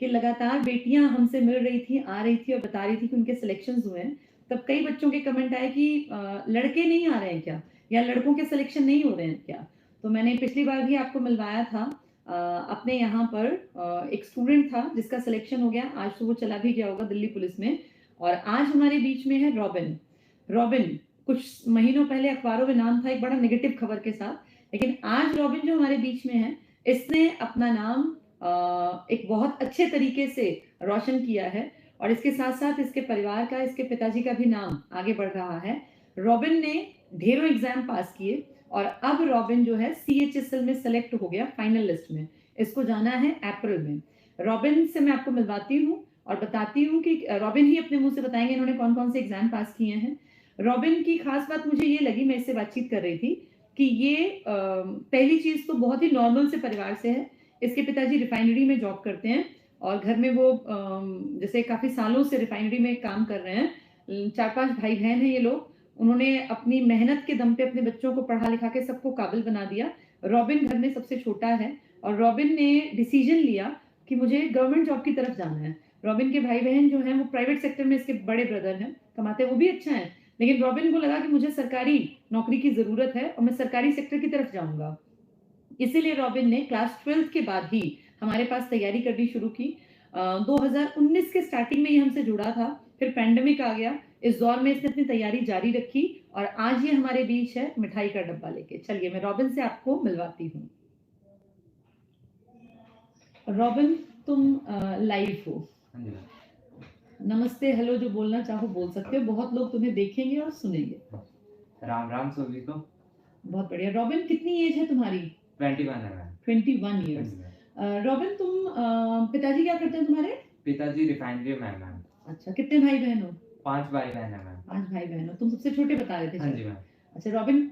कि लगातार बेटियां हमसे मिल रही थी, आ रही थी और बता रही थी कि उनके सिलेक्शंस हुए हैं। तब कई बच्चों के कमेंट आए कि लड़के नहीं आ रहे हैं क्या? या लड़कों के सिलेक्शन नहीं हो रहे हैं क्या? तो मैंने पिछली बार भी आपको मिलवाया था अपने यहाँ पर एक स्टूडेंट था जिसका सिलेक्शन हो गया। आज तो वो चला भी गया होगा दिल्ली पुलिस में। और आज हमारे बीच में है रॉबिन। रॉबिन कुछ महीनों पहले अखबारों में नाम था एक बड़ा नेगेटिव खबर के साथ, लेकिन आज रॉबिन जो हमारे बीच में है, इसने अपना नाम एक बहुत अच्छे तरीके से रोशन किया है और इसके साथ-साथ इसके परिवार का, इसके पिताजी का भी नाम आगे बढ़ रहा है। रॉबिन ने ढेरों एग्ज़ाम पास किए और अब रॉबिन जो है सीएचएसएल में सेलेक्ट हो गया फाइनल लिस्ट में। इसको जाना है अप्रैल में। रॉबिन से मैं आपको मिलवाती हूँ और बताती हूँ कि रॉबिन ही अपने मुँह से बताएँगे इन्होंने कौन-कौन से एग्ज़ाम पास किए हैं। रॉबिन की खास बात मुझे ये लगी, मैं इससे बातचीत कर रही थी कि ये पहली चीज़ तो बहुत ही नॉर्मल से परिवार से है। इसके पिताजी रिफाइनरी में जॉब करते हैं और घर में वो जैसे काफ़ी सालों से रिफाइनरी में काम कर रहे हैं। 4-5 भाई-बहन हैं ये लोग। उन्होंने अपनी मेहनत के दम पे अपने बच्चों को पढ़ा-लिखा के सबको काबिल बना दिया। रॉबिन घर में सबसे छोटा है और रॉबिन ने डिसीज़न लिया कि मुझे गवर्नमेंट जॉब की तरफ जाना है। रॉबिन के भाई-बहन जो हैं वो प्राइवेट सेक्टर में इसके बड़े ब्रदर हैं, कमाते वो भी अच्छा हैं। लेकिन रॉबिन को लगा कि मुझे सरकारी नौकरी की ज़रूरत है और मैं सरकारी सेक्टर की तरफ जाऊँगा। इसीलिए रॉबिन ने क्लास 12th के बाद ही हमारे पास तैयारी करनी शुरू की। 2019 के स्टार्टिंग में ये हमसे जुड़ा था, फिर पैंडेमिक आ गया। इस दौर में इसने अपनी तैयारी जारी रखी और आज ये हमारे बीच है मिठाई का डब्बा लेके। चलिए मैं रॉबिन से आपको मिलवाती हूँ। रॉबिन तुम लाइव हो। हाँ जी। नमस्ते, हेलो जो बोलना चाहो बोल सकते हो। बहुत लोग तुम्हें देखेंगे और सुनेंगे। राम राम सभी को। बहुत बढ़िया। रॉबिन कितनी एज है तुम्हारी? 21 है मैम। 21 ईयर्स। रॉबिन तुम पिताजी क्या करते हैं तुम्हारे? पिताजी रिफाइनरी में है मैम। अच्छा, कितने भाई बहन हो? 5 भाई बहन है मैम। 5 भाई बहन हो। तुम सबसे छोटे बता रहे थे हाँ शायद। जी मैम। अच्छा रॉबिन,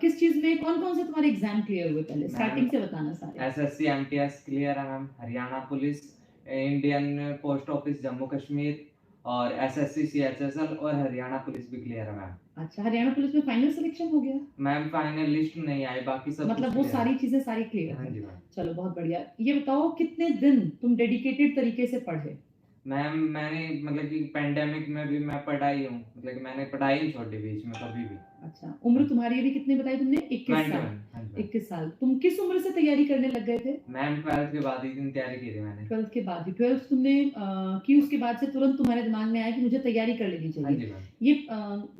किस चीज़ में कौन-कौन से तुम्हारे एग्ज़ाम क्लियर हुए पहले? मैम, स्टार्टिंग से बताना सारे। एसएससी एमटीएस क्लियर है ma'am, Haryana police, Indian post office Jammu Kashmir और एसएससी सीएचएसएल और हरियाणा पुलिस भी क्लियर है मैम। अच्छा, हरियाणा पुलिस में फाइनल सिलेक्शन हो गया? मैम फाइनल लिस्ट नहीं आई, बाकी सब मतलब कुछ वो clear सारी है। चीज़ें सारी क्लियर हाँ है। जी मैम। चलो बहुत बढ़िया। ये बताओ कितने दिन तुम डेडिकेटेड तरीके से पढ़े? मैम मैंने मतलब कि पैंडेमिक में भी मैं पढ़ा ही हूँ, मतलब कि मैंने पढ़ाई नहीं छोड़ी बीच में कभी भी। अच्छा, उम्र तुम्हारी अभी कितनी बताई तुमने? 21 साल। 21, हाँ जी मैम। 21 साल। तुम किस उम्र से तैयारी करने लग गए थे? मैम 12th के बाद ही दिन तैयारी की थी मैंने। 12th के बाद ही। 12th तुमने की उसके बाद से तुरंत तुम्हारे दिमाग में आया कि मुझे तैयारी कर लेनी हाँ चाहिए। जी मैम। ये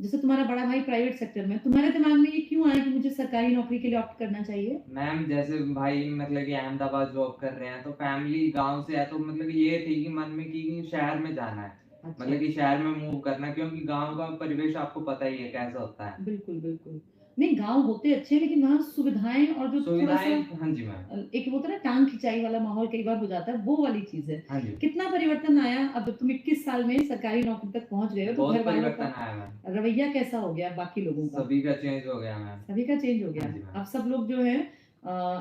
जैसे तुम्हारा बड़ा भाई प्राइवेट सेक्टर में, तुम्हारे दिमाग में ये क्यों आया कि मुझे सरकारी नौकरी के लिए ऑप्ट करना चाहिए? मैम जैसे भाई मतलब कि अहमदाबाद जॉब कर रहे हैं तो फैमिली गाँव से है, तो मतलब कि ये थी कि मन में कि शहर में जाना है। अच्छा। मतलब कि शहर में मूव करना है, क्योंकि गाँव का परिवेश आपको पता ही है कैसा होता है। बिल्कुल, बिल्कुल। नहीं, गाँव होते अच्छे हैं लेकिन वहाँ सुविधाएँ और जो थोड़ा-सा सुविधाएँ, हाँ जी मैम। एक होता है ना टाँग खिंचाई वाला माहौल कई बार हो जाता है, वो वाली चीज़ है। हाँ जी। कितना परिवर्तन आया अब तुम 21 साल में सरकारी नौकरी तक पहुँच गए हो, तो बहुत घर वालों परिवर्तन का आया मैम। रवैया कैसा हो गया बाकी लोगों का? सभी का चेंज हो गया मैम। सभी का चेंज हो गया। हाँ जी मैम। अब सब लोग जो है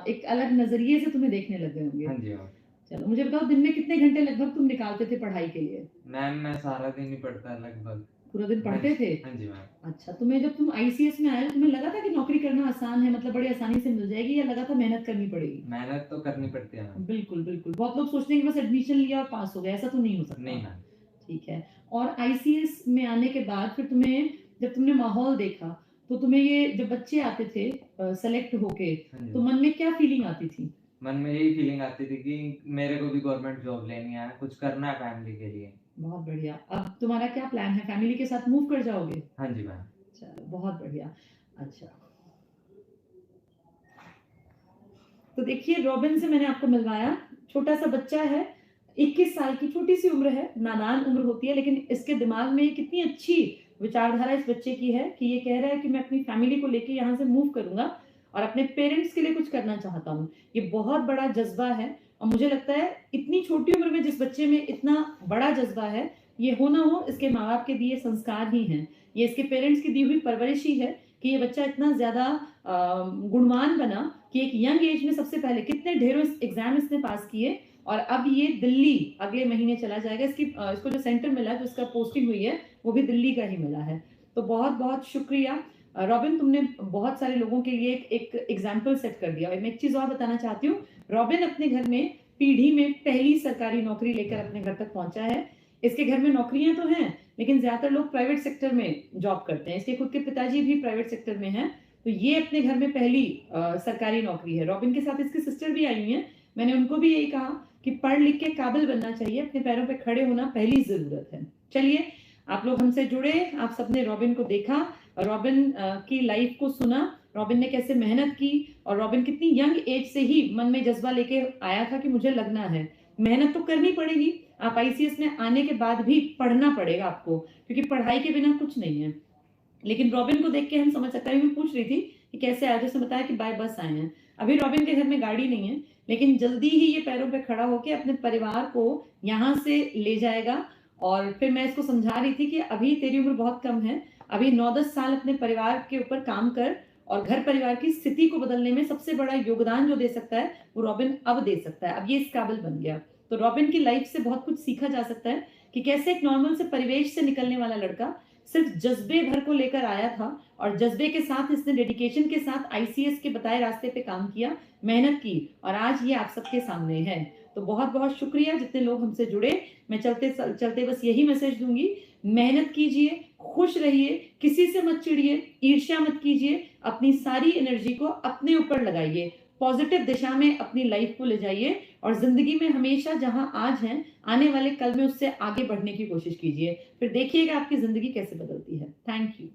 एक अलग नज़रिए से तुम्हें देखने लग गए होंगे। हाँ जी मैम। चलो मुझे बताओ दिन में कितने घंटे लगभग तुम निकालते थे पढ़ाई के लिए? मैम मैं सारा दिन ही पढ़ता लगभग। पूरा दिन हाँ पढ़ते जी, थे? हाँ जी मैम। अच्छा, तुम्हें जब तुम आईसीएस में आए तो तुम्हें लगा था कि नौकरी करना आसान है, मतलब बड़ी आसानी से मिल जाएगी, या लगा था मेहनत करनी पड़ेगी? मेहनत तो करनी पड़ती है मैम। बिल्कुल, बिल्कुल। बहुत लोग सोचते हैं कि बस एडमिशन लिया और पास हो गए, ऐसा तो नहीं हो सकता। नहीं मैम। ठीक है। और आईसीएस में आने के बाद फिर तुम्हें जब तुमने माहौल देखा, तो तुम्हें ये जब बच्चे आते थे सेलेक्ट होके, हाँ जी। तो मन में क्या फीलिंग आती थी? मन में यही फीलिंग आती थी कि मेरे को भी गवर्नमेंट जॉब लेनी है, कुछ करना है फैमिली के लिए। बहुत बढ़िया। अब तुम्हारा क्या प्लान है? फैमिली के साथ मूव कर जाओगे? हाँ जी मैम। चलो बहुत बढ़िया। अच्छा। तो देखिए रॉबिन से मैंने आपको मिलवाया, छोटा-सा बच्चा है, 21 साल की छोटी-सी उम्र है, नादान उम्र होती है, लेकिन इसके दिमाग में कितनी अच्छी विचारधारा इस बच्चे की है कि ये कह रहा है कि मैं अपनी फैमिली को लेके यहाँ से मूव करूँगा और अपने पेरेंट्स के लिए कुछ करना चाहता हूँ। ये बहुत बड़ा जज़्बा है और मुझे लगता है इतनी छोटी उम्र में जिस बच्चे में इतना बड़ा जज़्बा है, ये हो ना हो इसके माँ-बाप के दिए संस्कार ही हैं। ये इसके पेरेंट्स की दी हुई परवरिश ही है कि ये बच्चा इतना ज़्यादा गुणवान बना कि एक यंग एज में सबसे पहले कितने ढेरों एग्जाम इसने पास किए और अब ये दिल्ली अगले महीने चला जाएगा। इसको जो सेंटर मिला है, जो इसका पोस्टिंग हुई है, वो भी दिल्ली का ही मिला है। तो बहुत-बहुत शुक्रिया। रॉबिन, तुमने बहुत सारे लोगों के लिए एक एग्जाम्पल सेट कर दिया और मैं एक चीज़ और बताना चाहती हूँ, रॉबिन अपने घर में पीढ़ी में पहली सरकारी नौकरी लेकर अपने घर तक पहुंचा है। इसके घर में नौकरियां तो हैं, लेकिन ज्यादातर लोग प्राइवेट सेक्टर में जॉब करते हैं। इसके खुद के पिताजी भी प्राइवेट सेक्टर में हैं, तो ये अपने घर में पहली सरकारी नौकरी है। रॉबिन के साथ इसकी सिस्टर भी आई हुई हैं। मैंने उनको भी यही कहा कि पढ़ लिख के काबिल बनना चाहिए, अपने पैरों पे खड़े होना पहली जरूरत है। चलिए, आप लोग हमसे जुड़े, आप सबने रॉबिन को देखा, रॉबिन की लाइफ को सुना, रॉबिन ने कैसे मेहनत की, और रॉबिन कितनी यंग एज से ही मन में जज्बा लेके आया था कि मुझे लगना है। मेहनत तो करनी पड़ेगी, आप आईसीएस में आने के बाद भी पढ़ना पड़ेगा आपको, क्योंकि पढ़ाई के बिना कुछ नहीं है। लेकिन रॉबिन को देख के हम समझ सकते हैं। मैं पूछ रही थी कि कैसे आए, जैसे बताया कि बाय बस आए हैं। अभी रॉबिन के घर में गाड़ी नहीं है, लेकिन जल्दी ही ये पैरों पे खड़ा होकर अपने परिवार को यहाँ से ले जाएगा। और फिर मैं इसको समझा रही थी कि अभी तेरी उम्र बहुत कम है, अभी 9-10 साल अपने परिवार के ऊपर काम कर, और घर परिवार की स्थिति को बदलने में सबसे बड़ा योगदान जो दे सकता है वो रॉबिन अब दे सकता है। अब ये इस काबिल बन गया। तो रॉबिन की लाइफ से बहुत कुछ सीखा जा सकता है कि कैसे एक नॉर्मल से परिवेश से निकलने वाला लड़का सिर्फ जज्बे भर को लेकर आया था, और जज्बे के साथ इसने डेडिकेशन के साथ आईसीएस के बताए रास्ते पे काम किया, मेहनत की, और आज ये आप सबके सामने है। तो बहुत बहुत शुक्रिया जितने लोग हमसे जुड़े। मैं चलते चलते बस यही मैसेज दूंगी, मेहनत कीजिए, खुश रहिए, किसी से मत चिढ़िए, ईर्ष्या मत कीजिए, अपनी सारी एनर्जी को अपने ऊपर लगाइए, पॉजिटिव दिशा में अपनी लाइफ को ले जाइए, और जिंदगी में हमेशा जहां आज हैं आने वाले कल में उससे आगे बढ़ने की कोशिश कीजिए। फिर देखिएगा आपकी जिंदगी कैसे बदलती है। Thank you.